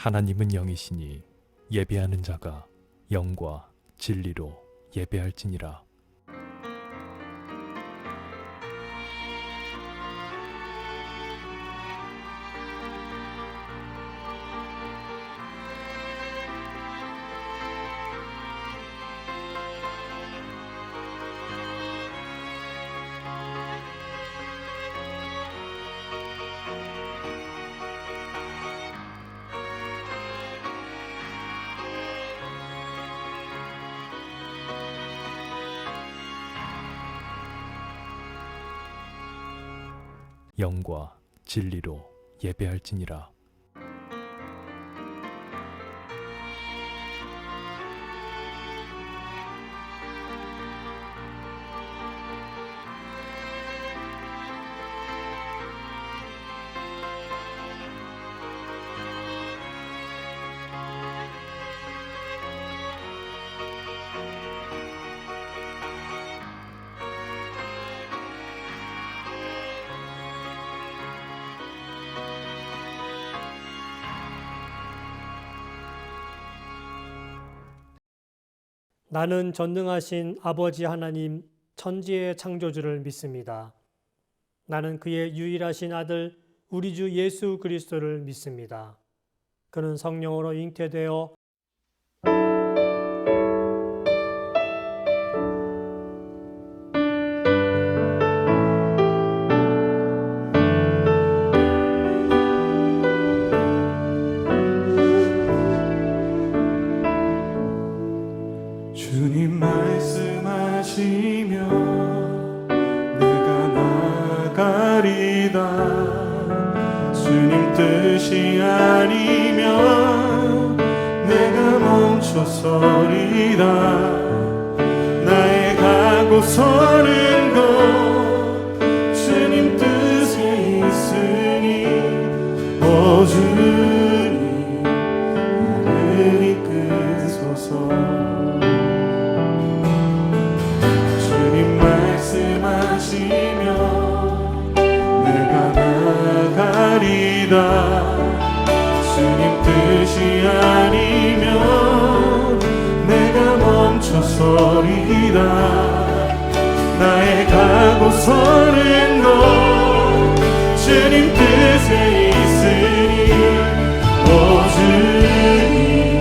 하나님은 영이시니 예배하는 자가 영과 진리로 예배할지니라. 영과 진리로 예배할지니라. 나는 전능하신 아버지 하나님 천지의 창조주를 믿습니다. 나는 그의 유일하신 아들 우리 주 예수 그리스도를 믿습니다. 그는 성령으로 잉태되어 주님 말씀하시며 내가 나가리다. 주님 뜻이 아니면 내가 멈춰서리다. 나의 가고 서는 곳 주님 뜻에 있으니 오 주님 나를 이끄소서. 말씀하시며 내가 나가리다. 주님 뜻이 아니면 내가 멈춰서리다. 나의 가고 서는 곳 주님 뜻에 있으니 오 주님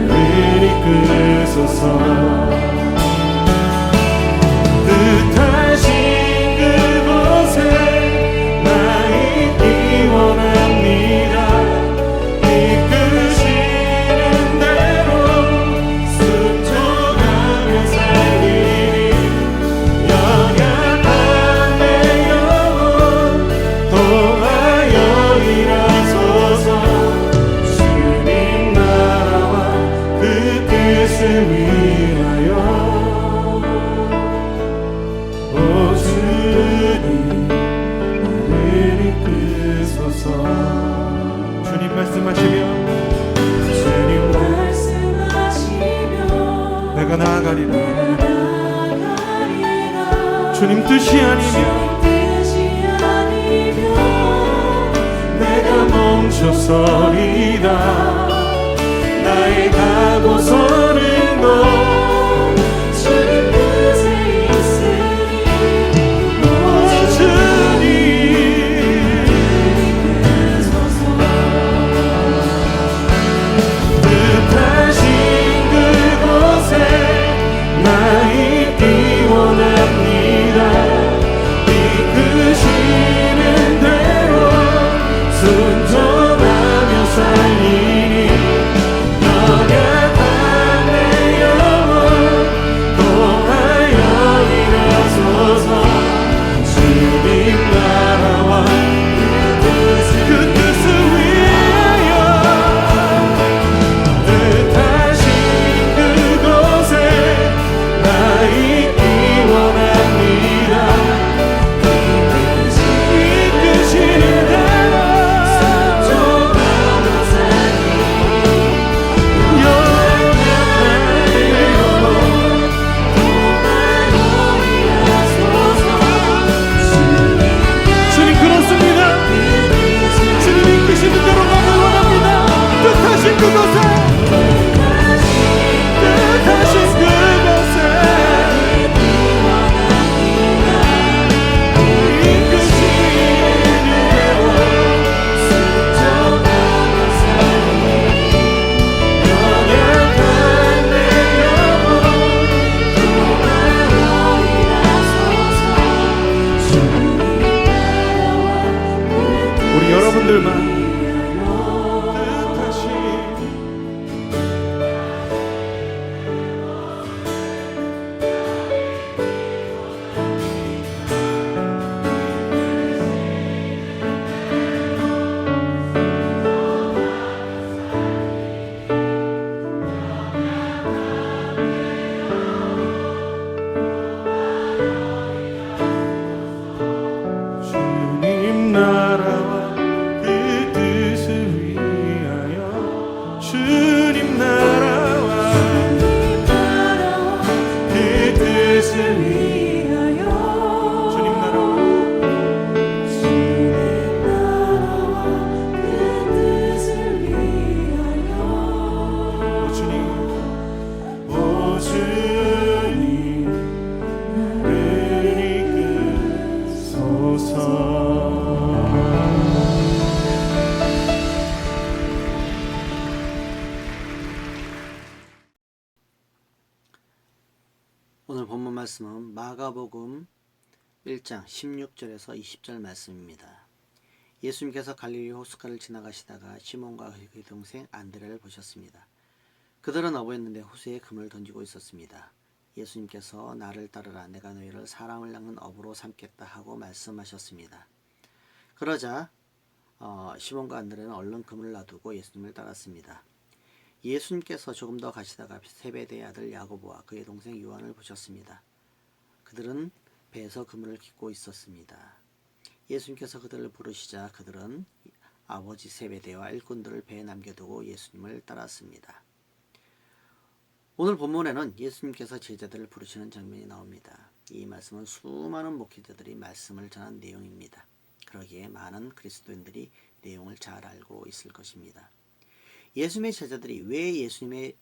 나를 이끄소서. 뜻하신 그곳에 나 있기 원합니다. 이끄시는 대로 순종하며 살리니 연약한 내 영혼 도하여 일하소서. 주님 나라와 그 뜻을 위하여 오 주님 나를 이끄소서. 주님 말씀하시며 내가 나아가리라. 주님 뜻이 아니면 내가 멈춰서리다. 나의 가고 서는 곳 주님 뜻에 있으니 뜻하신 그곳에 나 있기 원합니다. 이끄시는 대로 순종하며 살리니 연약한 말씀은 마가복음 1장 16절에서 20절 말씀입니다. 예수님께서 갈릴리 호숫가를 지나가시다가 시몬과 그의 동생 안드레를 보셨습니다. 그들은 어부였는데 호수에 그물을 던지고 있었습니다. 예수님께서 나를 따르라, 내가 너희를 사람을 낚는 어부로 삼겠다 하고 말씀하셨습니다. 그러자 시몬과 안드레는 얼른 그물을 놔두고 예수님을 따랐습니다. 예수님께서 조금 더 가시다가 세베대의 아들 야고보와 그의 동생 요한을 보셨습니다. 그들은 배에서 그물을 깃고 있었습니다. 예수님께서 그들을 부르시자 그들은 아버지 세베대와 일꾼들을 배에 남겨두고 예수님을 따랐습니다. 오늘 본문에는 예수님께서 제자들을 부르시는 장면이 나옵니다. 이 말씀은 수많은 목회자들이 말씀을 전한 내용입니다. 그러기에 많은 그리스도인들이 내용을 잘 알고 있을 것입니다. 예수님의 제자들이 왜 예수님의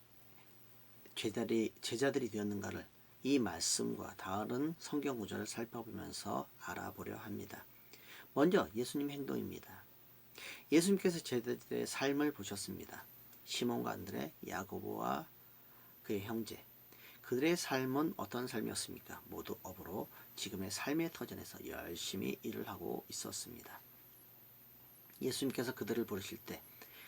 제자들이 되었는가를 이 말씀과 다른 성경 구절을 살펴보면서 알아보려 합니다. 먼저 예수님 행동입니다. 예수님께서 제자들의 삶을 보셨습니다. 시몬과 안드레, 야고보와 그의 형제, 그들의 삶은 어떤 삶이었습니까? 모두 어부로 지금의 삶의 터전에서 열심히 일을 하고 있었습니다. 예수님께서 그들을 부르실 때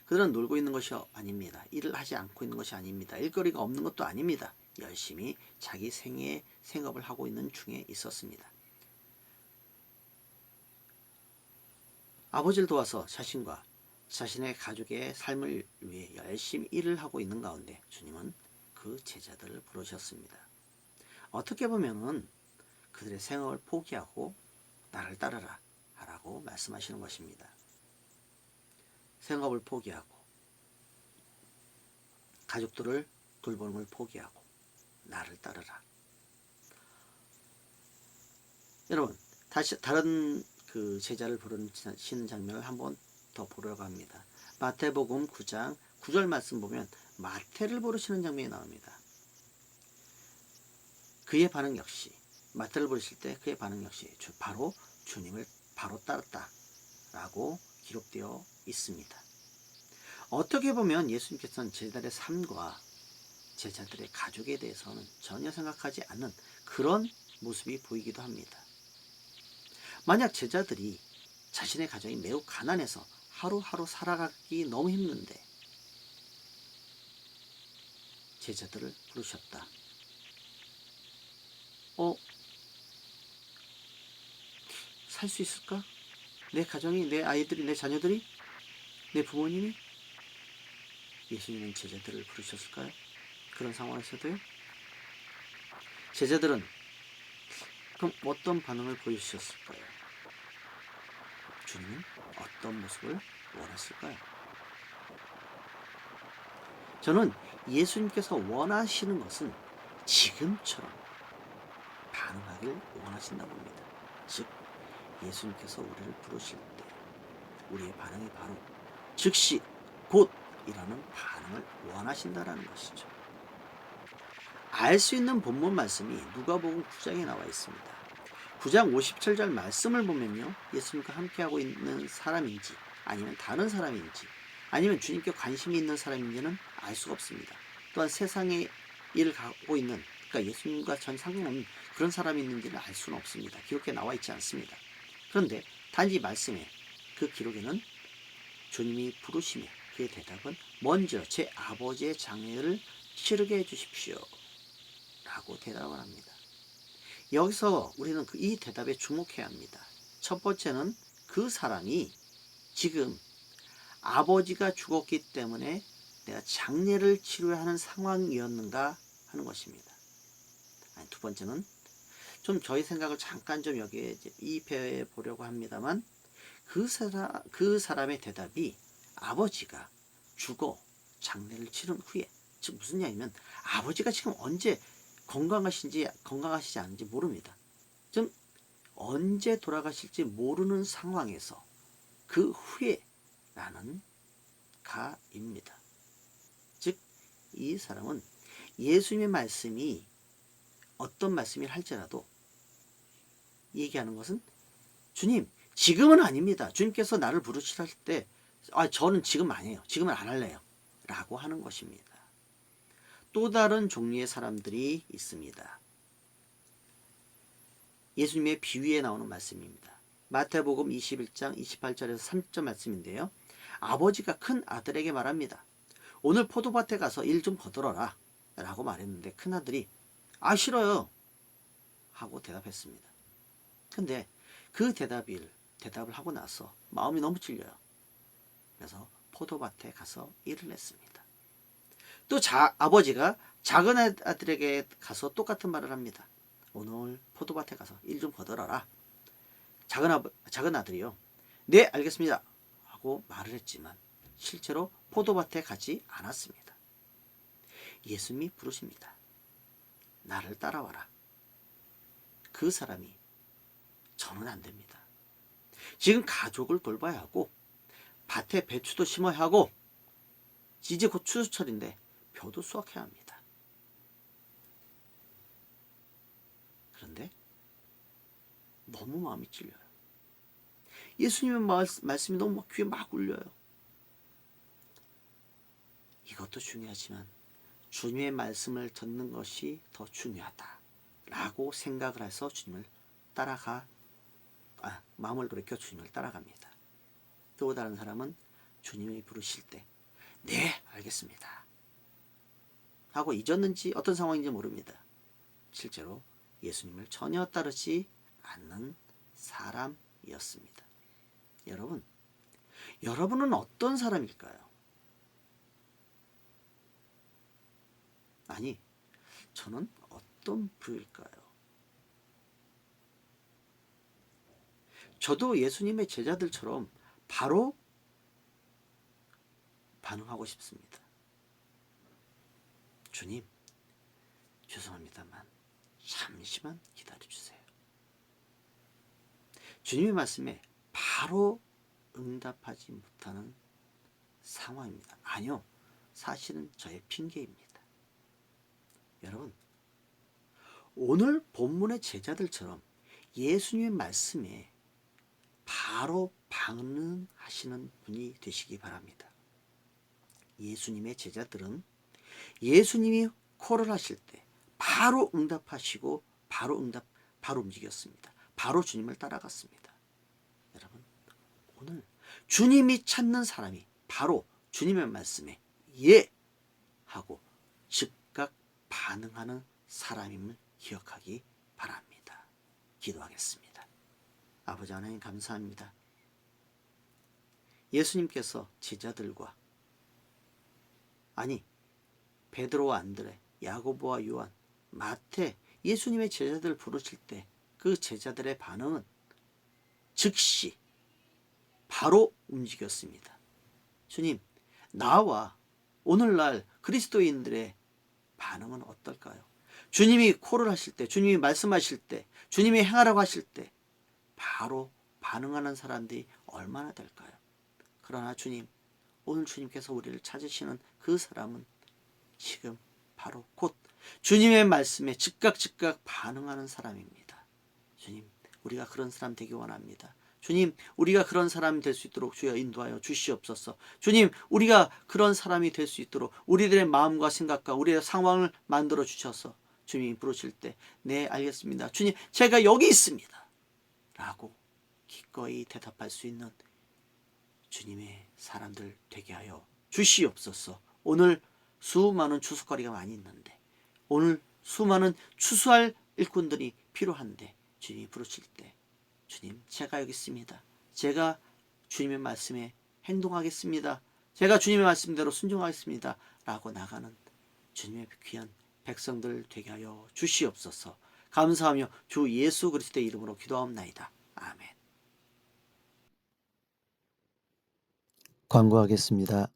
그들은 놀고 있는 것이 아닙니다. 일을 하지 않고 있는 것이 아닙니다. 일거리가 없는 것도 아닙니다. 열심히 자기 생업을 하고 있는 중에 있었습니다. 아버지를 도와서 자신과 자신의 가족의 삶을 위해 열심히 일을 하고 있는 가운데 주님은 그 제자들을 부르셨습니다. 어떻게 보면은 그들의 생업을 포기하고 나를 따르라 라고 말씀하시는 것입니다. 생업을 포기하고 가족들을 돌보는 걸 포기하고 나를 따르라. 여러분, 다시 다른 그 제자를 부르시는 장면을 한번 더 보려고 합니다. 마태복음 9장 9절 말씀 보면 마태를 부르시는 장면이 나옵니다. 그의 반응 역시 마태를 부르실 때 그의 반응 역시 바로 주님을 바로 따랐다 라고 기록되어 있습니다. 어떻게 보면 예수님께서는 제자들의 삶과 제자들의 가족에 대해서는 전혀 생각하지 않는 그런 모습이 보이기도 합니다. 만약 제자들이 자신의 가정이 매우 가난해서 하루하루 살아가기 너무 힘든데 제자들을 부르셨다. 살 수 있을까? 내 가정이, 내 아이들이, 내 자녀들이, 내 부모님이? 예수님은 제자들을 부르셨을까요? 그런 상황에서도요? 제자들은 그럼 어떤 반응을 보여주셨을까요? 주님은 어떤 모습을 원하실까요? 저는 예수님께서 원하시는 것은 지금처럼 반응하길 원하신다고 봅니다. 즉 예수님께서 우리를 부르실 때 우리의 반응이 바로 즉시 곧이라는 반응을 원하신다라는 것이죠. 알 수 있는 본문 말씀이 누가복음 9장에 나와 있습니다. 9장 57절 말씀을 보면요, 예수님과 함께하고 있는 사람인지 아니면 다른 사람인지 아니면 주님께 관심이 있는 사람인지는 알 수가 없습니다. 또한 세상에 일을 하고 있는, 그러니까 예수님과 전 상관없는 그런 사람이 있는지를 알 수는 없습니다. 기록에 나와 있지 않습니다. 그런데 단지 말씀에 그 기록에는 주님이 부르시며 그의 대답은 먼저 제 아버지의 장례를 치르게 해주십시오 라고 대답을 합니다. 여기서 우리는 이 대답에 주목해야 합니다. 첫 번째는 그 사람이 지금 아버지가 죽었기 때문에 내가 장례를 치러야 하는 상황이었는가 하는 것입니다. 두 번째는 좀 저희 생각을 잠깐 좀 여기에 이입해 보려고 합니다만 그 사람의 대답이 아버지가 죽어 장례를 치른 후에, 즉 무슨 얘기냐면 아버지가 지금 언제 건강하시지 않은지 모릅니다. 좀 언제 돌아가실지 모르는 상황에서 그 후에라는 가입니다. 즉 이 사람은 예수님의 말씀이 어떤 말씀을 할지라도 얘기하는 것은 주님 지금은 아닙니다. 주님께서 나를 부르실 때 저는 지금 아니에요. 지금은 안 할래요. 라고 하는 것입니다. 또 다른 종류의 사람들이 있습니다. 예수님의 비유에 나오는 말씀입니다. 마태복음 21장 28절에서 30절 말씀인데요. 아버지가 큰 아들에게 말합니다. 오늘 포도밭에 가서 일 좀 거들어라 라고 말했는데 큰아들이 아 싫어요 하고 대답했습니다. 근데 그 대답을 하고 나서 마음이 너무 찔려요. 그래서 포도밭에 가서 일을 했습니다. 또 아버지가 작은 아들에게 가서 똑같은 말을 합니다. 오늘 포도밭에 가서 일 좀 거들어라. 작은 아들이요. 네 알겠습니다 하고 말을 했지만 실제로 포도밭에 가지 않았습니다. 예수님이 부르십니다. 나를 따라와라. 그 사람이 저는 안 됩니다. 지금 가족을 돌봐야 하고 밭에 배추도 심어야 하고 이제 곧 추수철인데 벼도 수확해야 합니다. 그런데 너무 마음이 찔려요. 예수님의 말씀이 너무 귀에 막 울려요. 이것도 중요하지만 주님의 말씀을 듣는 것이 더 중요하다라고 생각을 해서 주님을 마음을 돌이켜 주님을 따라갑니다. 또 다른 사람은 주님이 부르실 때 네 알겠습니다 하고 잊었는지 어떤 상황인지 모릅니다. 실제로 예수님을 전혀 따르지 않는 사람이었습니다. 여러분은 어떤 사람일까요? 아니, 저는 어떤 부류일까요? 저도 예수님의 제자들처럼 바로 반응하고 싶습니다. 주님, 죄송합니다만 잠시만 기다려주세요. 주님의 말씀에 바로 응답하지 못하는 상황입니다. 아니요, 사실은 저의 핑계입니다. 여러분, 오늘 본문의 제자들처럼 예수님의 말씀에 바로 반응하시는 분이 되시기 바랍니다. 예수님의 제자들은 예수님이 콜을 하실 때 바로 응답하시고 바로 움직였습니다. 바로 주님을 따라갔습니다. 여러분, 오늘 주님이 찾는 사람이 바로 주님의 말씀에 예 하고 즉각 반응하는 사람임을 기억하기 바랍니다. 기도하겠습니다. 아버지 하나님 감사합니다. 예수님께서 제자들과 베드로와 안드레, 야고보와 요한, 마태, 예수님의 제자들을 부르실 때 그 제자들의 반응은 즉시 바로 움직였습니다. 주님, 나와 오늘날 그리스도인들의 반응은 어떨까요? 주님이 콜을 하실 때, 주님이 말씀하실 때, 주님이 행하라고 하실 때 바로 반응하는 사람들이 얼마나 될까요? 그러나 주님, 오늘 주님께서 우리를 찾으시는 그 사람은 지금 바로 곧 주님의 말씀에 즉각 반응하는 사람입니다. 주님, 우리가 그런 사람 되기 원합니다. 주님, 우리가 그런 사람이 될 수 있도록 주여 인도하여 주시옵소서. 주님, 우리가 그런 사람이 될 수 있도록 우리들의 마음과 생각과 우리의 상황을 만들어 주셔서 주님이 부르실 때 네 알겠습니다. 주님, 제가 여기 있습니다 라고 기꺼이 대답할 수 있는 주님의 사람들 되게 하여 주시옵소서. 오늘 수많은 추수거리가 많이 있는데, 오늘 수많은 추수할 일꾼들이 필요한데 주님이 부르실 때 주님, 제가 여기 있습니다. 제가 주님의 말씀에 행동하겠습니다. 제가 주님의 말씀대로 순종하겠습니다 라고 나가는 주님의 귀한 백성들 되게 하여 주시옵소서. 감사하며 주 예수 그리스도의 이름으로 기도하옵나이다. 아멘. 광고하겠습니다.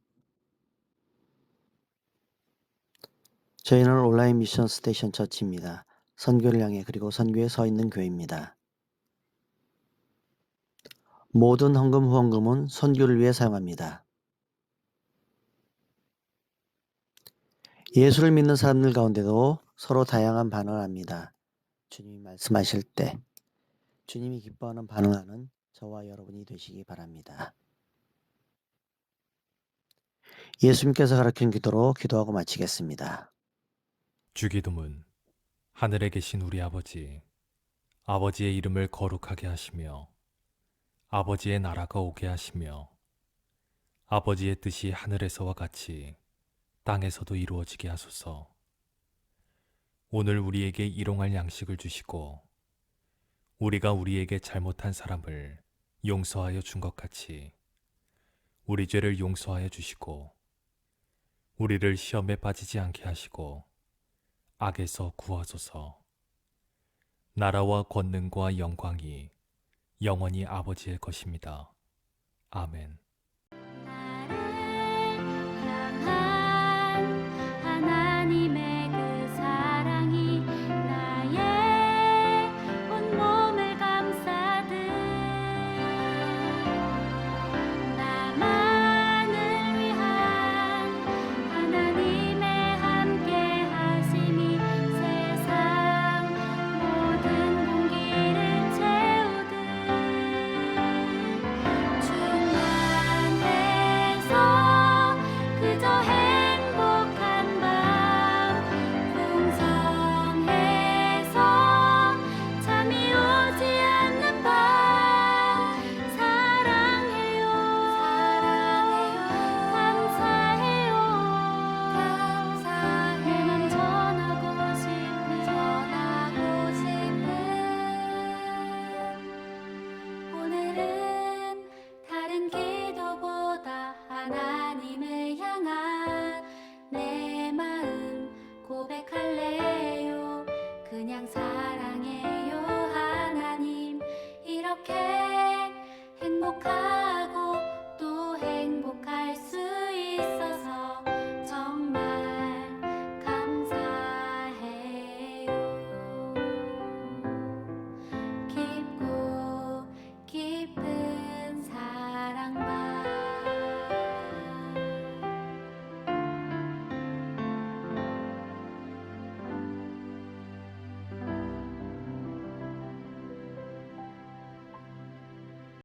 저희는 온라인 미션 스테이션 처치입니다. 선교를 향해 그리고 선교에 서 있는 교회입니다. 모든 헌금 후원금은 선교를 위해 사용합니다. 예수를 믿는 사람들 가운데도 서로 다양한 반응을 합니다. 주님이 말씀하실 때 주님이 기뻐하는 반응하는 저와 여러분이 되시기 바랍니다. 예수님께서 가르친 기도로 기도하고 마치겠습니다. 주기도문. 하늘에 계신 우리 아버지, 아버지의 이름을 거룩하게 하시며 아버지의 나라가 오게 하시며 아버지의 뜻이 하늘에서와 같이 땅에서도 이루어지게 하소서. 오늘 우리에게 일용할 양식을 주시고 우리가 우리에게 잘못한 사람을 용서하여 준 것 같이 우리 죄를 용서하여 주시고 우리를 시험에 빠지지 않게 하시고 악에서 구하소서. 나라와 권능과 영광이 영원히 아버지의 것입니다. 아멘.